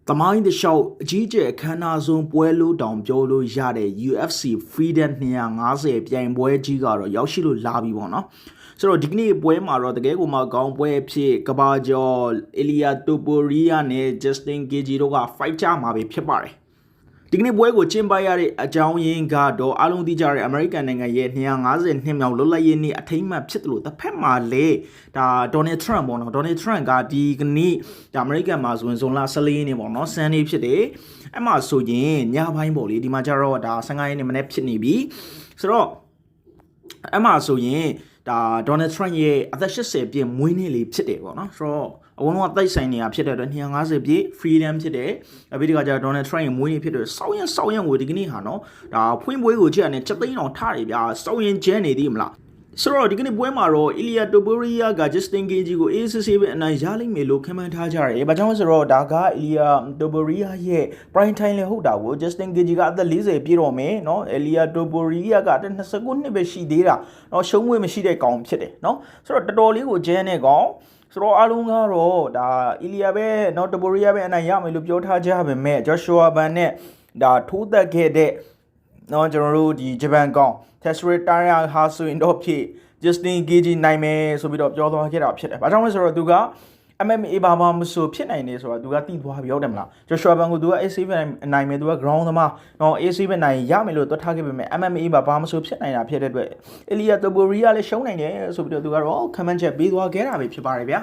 သမိုင်းတစ်လျှောက်အကြီးကျယ်အခမ်းအနားဆုံးပွဲလို့တောင်ပြောလို့ရတဲ့ UFC Freedom 250ပြိုင်ပွဲကြီးကတော့ရောက်ရှိလို့လာပြီပေါ့နော်ဆိုတော့ဒီကနေ့ပွဲမှာတော့တကယ်ကိုမှကောင်းပွဲဖြစ်ကဘာကျော် Ilia Topuria နဲ့ Justin Gaethje တို့က fight ကြမှာပဲဖြစ်ပါတယ်ဒီကနေ့ပွဲကိုကျင်းပရတဲ့အကြောင်းရင်းကတော့အားလုံးသိကြတဲ့အမေရိကန်နိုင်ငံရဲ့250နှစ်မြောက်လွတ်လပ်ရေးနေ့အထိမ်းအမှတ်ဖြစ်တယ်လို့တစ်ဖက်မှာလေဒါ Donald Trump ပေါ့နော် Donald Trump ကဒီကနေ့ဒါအမေရိကန်မှာဆိုရင်ဇွန်လ14ရက်နေ့ပေါ့နော် Sunday ဖြစ်တယ်အဲ့မှာဆိုရင်ညပိုင်းပေါ့လေဒီမှာကျတော့ဒါ15ရက်နေ့မနေ့ဖြစ်နေပြီဆိုတော့အဲ့မှာဆိုရင်ဒါ Donald Trump ရဲ့အသက်80ပြည့်မွေးနေ့လေးဖြစ်တယ်ပေါ့နော်ဆိုတော့အကုန်လုံးကတိုက်ဆိုင်နေတာဖြစ်တဲ့အတွက်250ပြည့် freedom ဖြစ်တယ်အပြီးဒီကကျတော့ Donald Trump ရဲ့မွေးနေ့ဖြစ်တဲ့စောင်းရင်ကိုဒီကနေ့ဟာနော်ဒါဖွင့်ပွဲကိုကြည့်ရတဲ့ချက်သိန်းအောင်ထားတယ်ဗျာစောင်းရင်ကျဲနေသေးမလားဆိုတော့ဒီကနေ့ပွဲမှာတော့ Ilia Topuria က Justin Gaethje ကို ACC ပဲအနိုင်ရလိမ့်မယ်လို့ခန့်မှန်းထားကြတယ်။ဘာကြောင့်လဲဆိုတော့ဒါက Ilia Topuria ရဲ့ prime time လည်းဟုတ်တာကို Justin Gaethje ကအသက်40ပြည့်တော့မယ်เนาะ Ilia Topuria ကအသက်29နှစ်ပဲရှိသေးတာเนาะရှုံးဝေးမရှိတဲ့ကောင်ဖြစ်တယ်เนาะဆိုတော့တော်တော်လေးကိုကျန်းတဲ့ကောင်ဆိုတော့အားလုံးကတော့ဒါ Ilia ပဲเนาะ Topuria ပဲအနိုင်ရမယ်လို့ပြောထားကြပါပဲ Joshua Ban နဲ့ဒါထိုးသက်ခဲ့တဲ့เนาะကျွန်တော်တို့ဒီဂျပန်ကောင် Tesri Taya ဟာဆိုရင်တော့ဖြစ် Justin Gaethje နိုင်မယ်ဆိုပြီးတော့ပြောသွားခဲ့တာဖြစ်တယ်။ဘာကြောင့်လဲဆိုတော့သူက MMA ဘာမှမဆိုဖြစ်နိုင်နေဆိုတော့သူကတိသွားပြီးဟုတ်တယ်မလား Joshua Ban ကိုသူက AC ပဲနိုင်မယ်သူက ground သမားနော် AC ပဲနိုင်ရမယ်လို့တွက်ထားခဲ့ပေမဲ့ MMA ဘာမှမဆိုဖြစ်နိုင်တာဖြစ်တဲ့အတွက် Ilia Topuria လည်းရှုံးနိုင်တယ်ဆိုပြီးတော့သူကတော့ comment ချက်ပေးသွားခဲ့တာပဲဖြစ်ပါတယ်ဗျာ